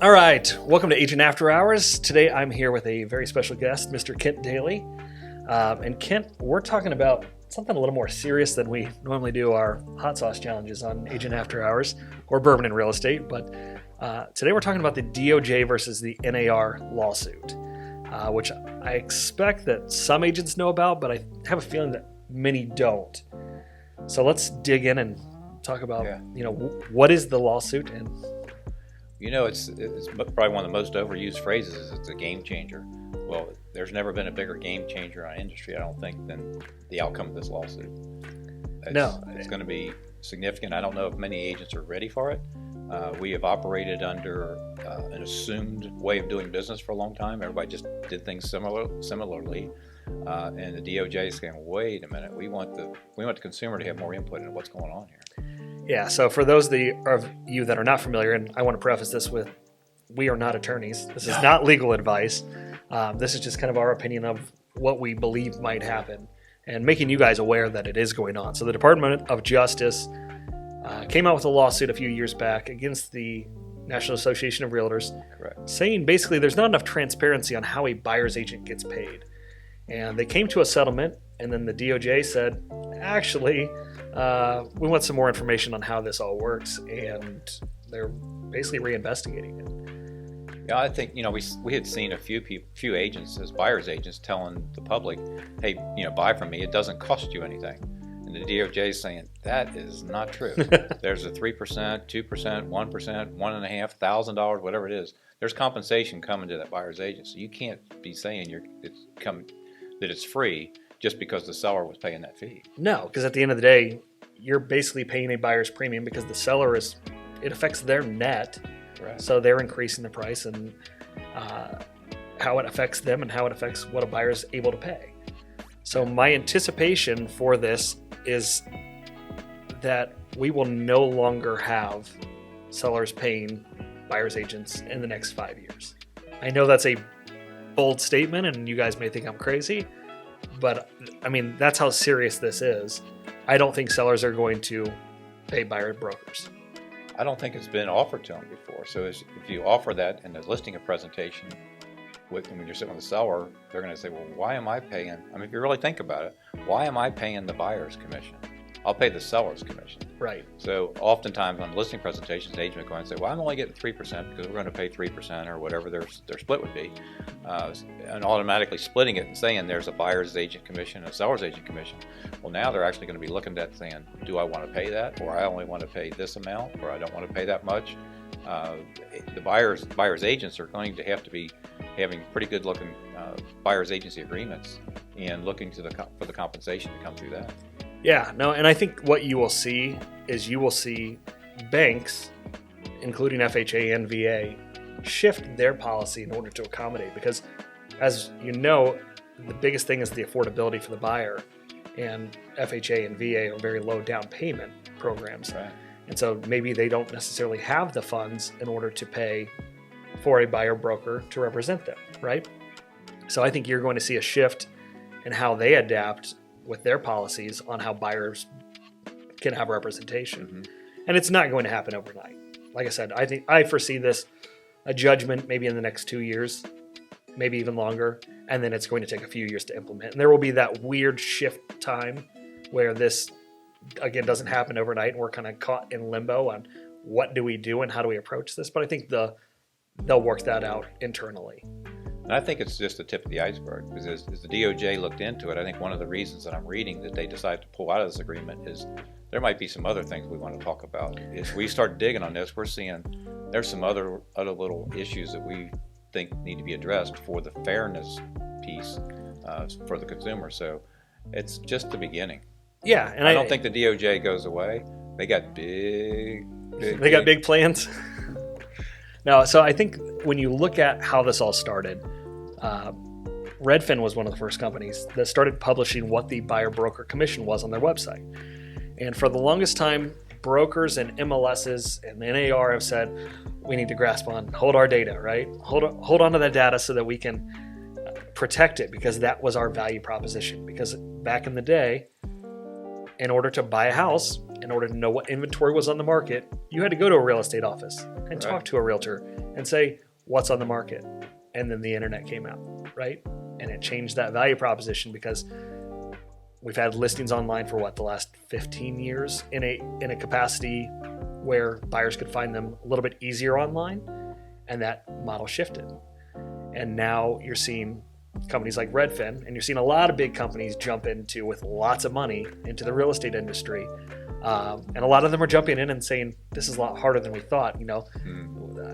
All right, welcome to Agent After Hours. Today I'm here with a very special guest, Mr. Kent Daly. And Kent, we're talking about something a little more serious than we normally do our hot sauce challenges on Agent After Hours or Bourbon in Real Estate. But today we're talking about the DOJ versus the NAR lawsuit, which I expect that some agents know about, but I have a feeling that many don't. So let's dig in and talk about, what is the lawsuit? And it's probably one of the most overused phrases is it's a game changer. Well, there's never been a bigger game changer on industry, I don't think, than the outcome of this lawsuit. It's going to be significant. I don't know if many agents are ready for it. We have operated under an assumed way of doing business for a long time. Everybody just did things similarly. And the DOJ is saying, wait a minute, we want the consumer to have more input in what's going on here. Yeah, so for those of you that are not familiar, and I want to preface this with, we are not attorneys. This is not legal advice. This is just kind of our opinion of what we believe might happen and making you guys aware that it is going on. So the Department of Justice came out with a lawsuit a few years back against the National Association of Realtors, correct, saying basically there's not enough transparency on how a buyer's agent gets paid. And they came to a settlement, and then the DOJ said, actually, we want some more information on how this all works, and they're basically reinvestigating it. Yeah, I think we had seen a few agents as buyers agents telling the public, hey, buy from me, it doesn't cost you anything. And the DOJ is saying that is not true. There's a 3%, 2%, 1%, $1,500, $1,000, whatever it is. There's compensation coming to that buyer's agent, so you can't be saying that it's free just because the seller was paying that fee. No, because at the end of the day, you're basically paying a buyer's premium because the seller it affects their net. Right. So they're increasing the price, and how it affects them and how it affects what a buyer is able to pay. So my anticipation for this is that we will no longer have sellers paying buyer's agents in the next 5 years. I know that's a bold statement, and you guys may think I'm crazy, but I mean, that's how serious this is. I don't think sellers are going to pay buyer brokers. I don't think it's been offered to them before. So if you offer that in the listing of presentation, when you're sitting with the seller, they're going to say, well, why am I paying? I mean, if you really think about it, why am I paying the buyer's commission? I'll pay the seller's commission. Right. So oftentimes on listing presentations, an agent will go and say, well, I'm only getting 3% because we're going to pay 3% or whatever their split would be. And automatically splitting it and saying there's a buyer's agent commission and a seller's agent commission. Well, now they're actually going to be looking at that saying, do I want to pay that? Or I only want to pay this amount? Or I don't want to pay that much? The buyer's agents are going to have to be having pretty good looking buyer's agency agreements and looking for the compensation to come through that. Yeah, no, and I think what you will see is banks, including FHA and VA, shift their policy in order to accommodate, because as you know, the biggest thing is the affordability for the buyer, and FHA and VA are very low down payment programs. Right. And so maybe they don't necessarily have the funds in order to pay for a buyer broker to represent them, right? So I think you're going to see a shift in how they adapt with their policies on how buyers can have representation. Mm-hmm. And it's not going to happen overnight. Like I said, I foresee a judgment maybe in the next 2 years, maybe even longer, and then it's going to take a few years to implement. And there will be that weird shift time where this, again, doesn't happen overnight, and we're kind of caught in limbo on what do we do and how do we approach this. But I think they'll work that out internally. And I think it's just the tip of the iceberg, because as the DOJ looked into it, I think one of the reasons that I'm reading that they decided to pull out of this agreement is there might be some other things we want to talk about. As we start digging on this, we're seeing there's some other little issues that we think need to be addressed for the fairness piece for the consumer. So it's just the beginning. Yeah, and I don't think the DOJ goes away. They got big plans. No, so I think when you look at how this all started, Redfin was one of the first companies that started publishing what the buyer broker commission was on their website. And for the longest time, brokers and MLSs and the NAR have said, we need to hold our data, right? Hold on to that data so that we can protect it, because that was our value proposition. Because back in the day, in order to buy a house in order to know what inventory was on the market, you had to go to a real estate office and talk to a realtor and say, what's on the market? And then the internet came out, right? And it changed that value proposition because we've had listings online for the last 15 years in a capacity where buyers could find them a little bit easier online, and that model shifted. And now you're seeing companies like Redfin, and you're seeing a lot of big companies jump into with lots of money into the real estate industry. And a lot of them are jumping in and saying, this is a lot harder than we thought.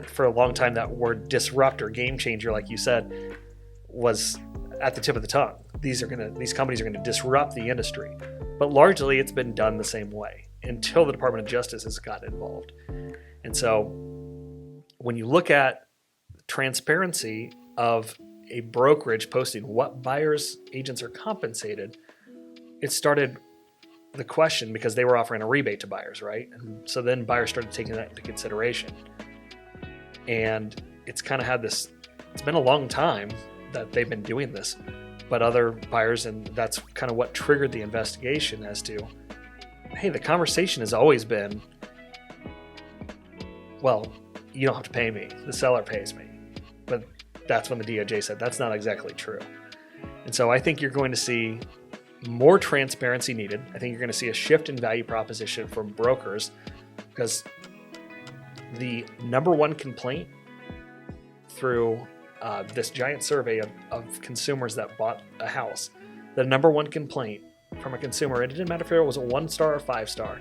For a long time, that word disrupt or game changer, like you said, was at the tip of the tongue. These companies are going to disrupt the industry. But largely it's been done the same way until the Department of Justice has gotten involved. And so when you look at transparency of a brokerage posting what buyers agents are compensated, it started the question because they were offering a rebate to buyers, right? And so then buyers started taking that into consideration. And it's kind of had this, it's been a long time that they've been doing this, but other buyers, and that's kind of what triggered the investigation as to, hey, the conversation has always been, well, you don't have to pay me, the seller pays me. But that's when the DOJ said that's not exactly true. And so I think you're going to see more transparency needed. I think you're going to see a shift in value proposition from brokers, because the number one complaint through this giant survey of consumers that bought a house, the number one complaint from a consumer, it didn't matter if it was a 1-star or 5-star,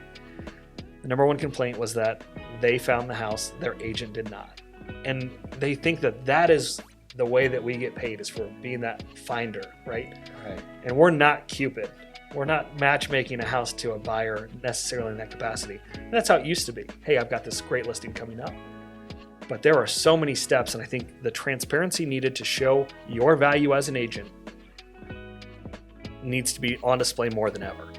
the number one complaint was that they found the house, their agent did not. And they think that is the way that we get paid, is for being that finder, right? And we're not Cupid. We're not matchmaking a house to a buyer necessarily in that capacity. And that's how it used to be. Hey, I've got this great listing coming up. But there are so many steps, and I think the transparency needed to show your value as an agent needs to be on display more than ever.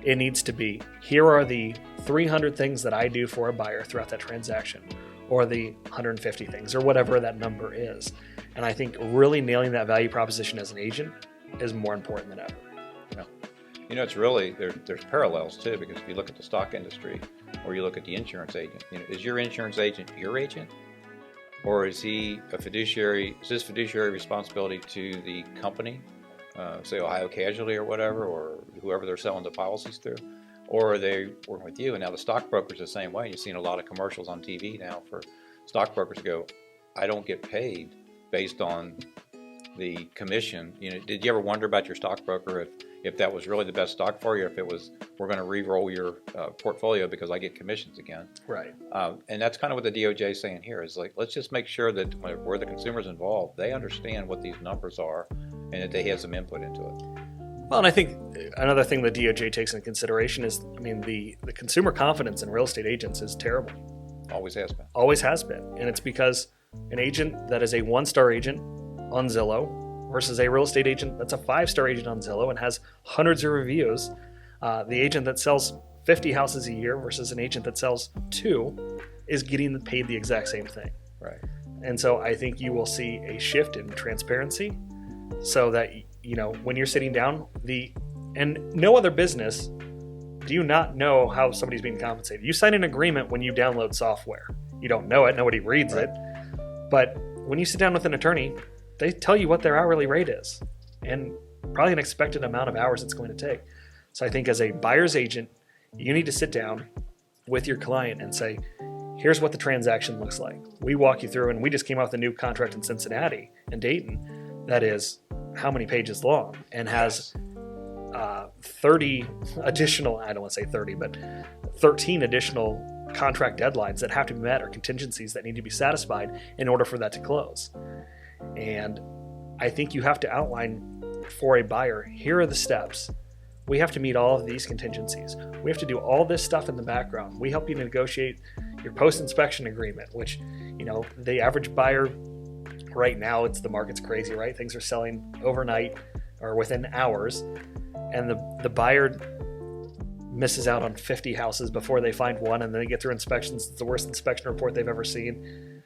It needs to be, here are the 300 things that I do for a buyer throughout that transaction, or the 150 things, or whatever that number is. And I think really nailing that value proposition as an agent is more important than ever. It's really, there's parallels too, because if you look at the stock industry or you look at the insurance agent, is your insurance agent your agent? Or is he a fiduciary? Is his fiduciary responsibility to the company, say Ohio Casualty or whatever, or whoever they're selling the policies through? Or are they working with you? And now the stockbroker's the same way. You've seen a lot of commercials on TV now for stockbrokers go, I don't get paid based on the commission. Did you ever wonder about your stockbroker if that was really the best stock for you, or if it was, we're going to re-roll your portfolio because I get commissions again? Right. And that's kind of what the DOJ is saying here, is like, let's just make sure that where the consumer's involved, they understand what these numbers are and that they have some input into it. Well, and I think another thing the DOJ takes into consideration is, the consumer confidence in real estate agents is terrible. Always has been. Always has been. And it's because an agent that is a 1-star agent on Zillow versus a real estate agent that's a 5-star agent on Zillow and has hundreds of reviews, the agent that sells 50 houses a year versus an agent that sells 2 is getting paid the exact same thing. Right. And so I think you will see a shift in transparency, so that when you're sitting down, and no other business do you not know how somebody's being compensated. You sign an agreement when you download software. You don't know it, nobody reads it. But when you sit down with an attorney, they tell you what their hourly rate is and probably an expected amount of hours it's going to take. So I think as a buyer's agent, you need to sit down with your client and say, here's what the transaction looks like. We walk you through, and we just came out with a new contract in Cincinnati and Dayton that is how many pages long and has 30 additional, I don't want to say 30, but 13 additional contract deadlines that have to be met, or contingencies that need to be satisfied in order for that to close. And I think you have to outline for a buyer, here are the steps. We have to meet all of these contingencies. We have to do all this stuff in the background. We help you negotiate your post-inspection agreement, which, the average buyer right now, the market's crazy, right? Things are selling overnight or within hours, and the buyer misses out on 50 houses before they find one, and then they get through inspections. It's the worst inspection report they've ever seen.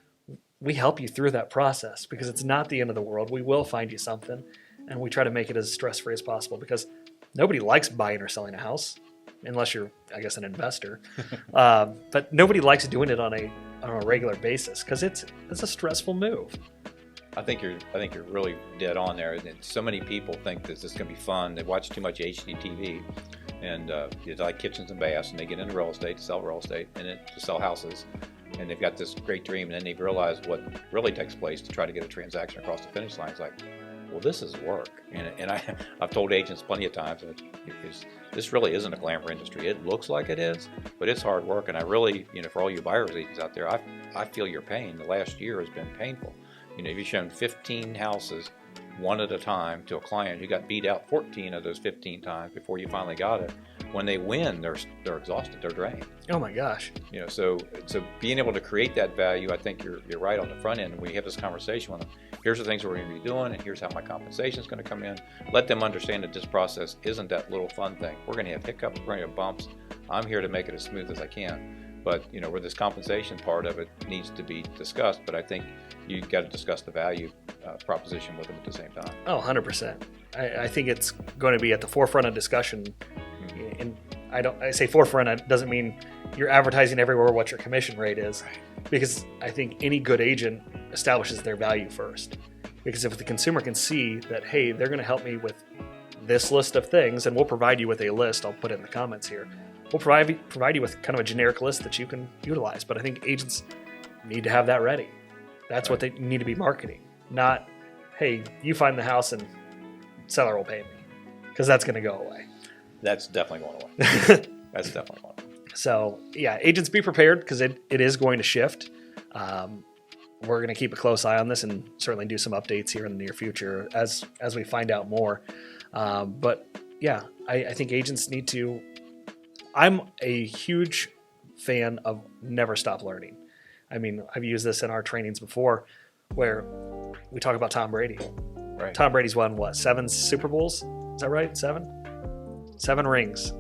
We help you through that process because it's not the end of the world. We will find you something, and we try to make it as stress-free as possible, because nobody likes buying or selling a house. unless you're, I guess, an investor. But nobody likes doing it on a regular basis because it's a stressful move. I think you're really dead on there. And so many people think that this is going to be fun. They watch too much HGTV, and they like kitchens and baths, and they get into real estate to sell real estate and to sell houses, and they've got this great dream, and then they realize what really takes place to try to get a transaction across the finish line. It's like, well, this is work, and I've told agents plenty of times that this really isn't a glamour industry. It looks like it is, but it's hard work. And I really, for all you buyers agents out there, I feel your pain. The last year has been painful. You've shown 15 houses one at a time to a client who got beat out 14 of those 15 times before you finally got it. When they win, they're exhausted, they're drained. Oh my gosh. So being able to create that value, I think you're right on the front end. We have this conversation with them. Here's the things we're going to be doing, and here's how my compensation is going to come in. Let them understand that this process isn't that little fun thing. We're going to have hiccups, we're going to have bumps. I'm here to make it as smooth as I can. But where this compensation part of it needs to be discussed, but I think you've got to discuss the value proposition with them at the same time. Oh, 100%. I think it's going to be at the forefront of discussion. Mm-hmm. And I say forefront, it doesn't mean you're advertising everywhere what your commission rate is, because I think any good agent establishes their value first. Because if the consumer can see that, hey, they're going to help me with this list of things, and we'll provide you with a list, I'll put it in the comments here. We'll provide you with kind of a generic list that you can utilize. But I think agents need to have that ready. That's right. What they need to be marketing. Not, hey, you find the house and seller will pay me. Because that's going to go away. That's definitely going away. That's definitely going away. So, yeah, agents be prepared because it is going to shift. We're going to keep a close eye on this and certainly do some updates here in the near future as we find out more. But, yeah, I think agents need to... I'm a huge fan of never stop learning. I mean, I've used this in our trainings before where we talk about Tom Brady. Right. Tom Brady's won, 7 Super Bowls? Is that right? 7 rings.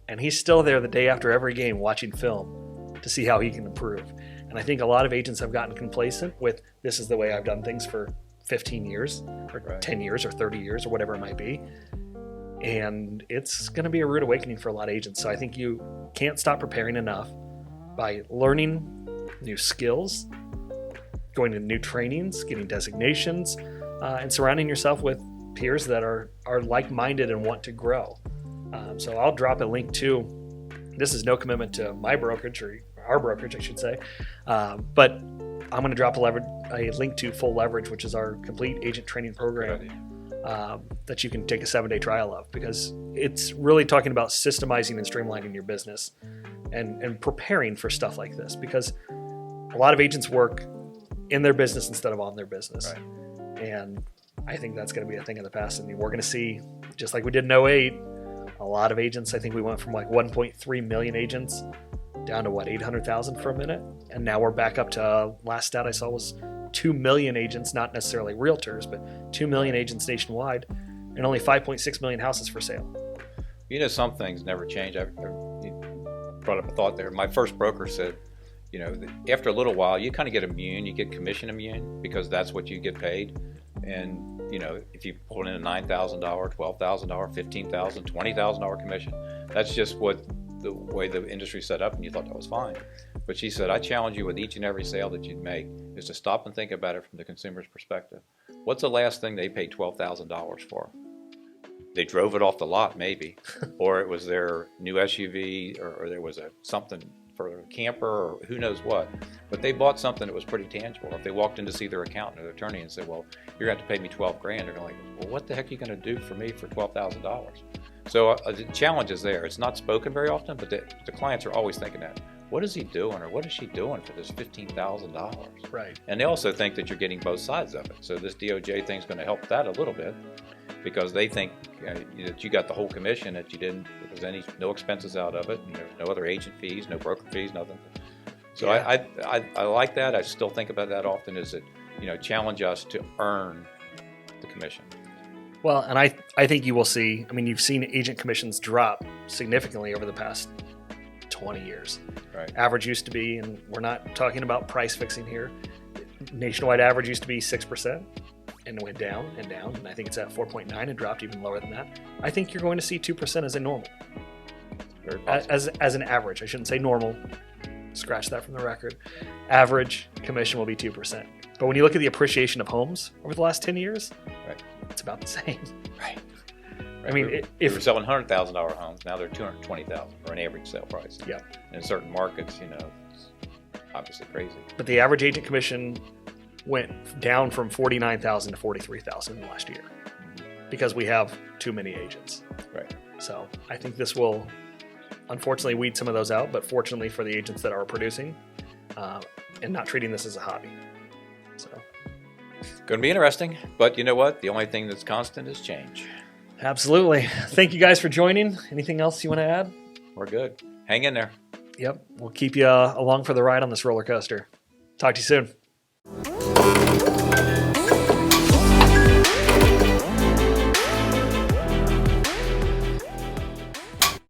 And he's still there the day after every game watching film to see how he can improve. And I think a lot of agents have gotten complacent with this is the way I've done things for 15 years or right. 10 years or 30 years or whatever it might be. And it's going to be a rude awakening for a lot of agents. So I think you can't stop preparing enough by learning new skills, going to new trainings, getting designations, and surrounding yourself with peers that are like-minded and want to grow. So I'll drop a link to, this is no commitment to my brokerage or our brokerage, I should say, but I'm going to drop a link to Full Leverage, which is our complete agent training program. That you can take a 7-day trial of, because it's really talking about systemizing and streamlining your business and preparing for stuff like this, because a lot of agents work in their business instead of on their business. Right. And I think that's going to be a thing of the past. And we're going to see, just like we did in 2008, a lot of agents, I think we went from like 1.3 million agents down to 800,000 for a minute. And now we're back up to, last stat I saw was 2 million agents, not necessarily realtors, but 2 million agents nationwide, and only 5.6 million houses for sale. Some things never change. I brought up a thought there. My first broker said, after a little while, you kind of get immune, you get commission immune, because that's what you get paid. And, if you pull in a $9,000, $12,000, $15,000, $20,000 commission, that's just the way the industry's set up, and you thought that was fine. But she said, I challenge you with each and every sale that you'd make is to stop and think about it from the consumer's perspective. What's the last thing they paid $12,000 for? They drove it off the lot, maybe, or it was their new SUV, or there was something for a camper, or who knows what. But they bought something that was pretty tangible. If they walked in to see their accountant or their attorney and said, well, you're going to have to pay me $12,000, they're going to like, well, what the heck are you going to do for me for $12,000? So the challenge is there. It's not spoken very often, but the clients are always thinking that. What is he doing, or what is she doing for this $15,000? Right. And they also think that you're getting both sides of it. So this DOJ thing's going to help that a little bit, because they think that you got the whole commission, that there was no expenses out of it, and there's no other agent fees, no broker fees, nothing. So yeah. I like that. I still think about that often. Is that challenge us to earn the commission. Well, and I think you will see. I mean, you've seen agent commissions drop significantly over the past 20 years. Right. Average used to be, and we're not talking about price fixing here, nationwide average used to be 6%, and it went down and down, and I think it's at 4.9 and dropped even lower than that. I think you're going to see 2% as a normal. Very possible. As an average. I shouldn't say normal. Scratch that from the record. Average commission will be 2%. But when you look at the appreciation of homes over the last 10 years, Right. it's about the same. Right. I mean, we if were selling $100,000 homes, now they're $220,000 for an average sale price. Yeah. In certain markets, it's obviously crazy. but the average agent commission went down from 49,000 to 43,000 last year because we have too many agents. Right. So I think this will unfortunately weed some of those out, but fortunately for the agents that are producing and not treating this as a hobby. So Going to be interesting, but you know what? The only thing that's constant is change. absolutely. Thank you guys for joining. Anything else you want to add? We're good. Hang in there. Yep. We'll keep you along for the ride on this roller coaster. Talk to you soon.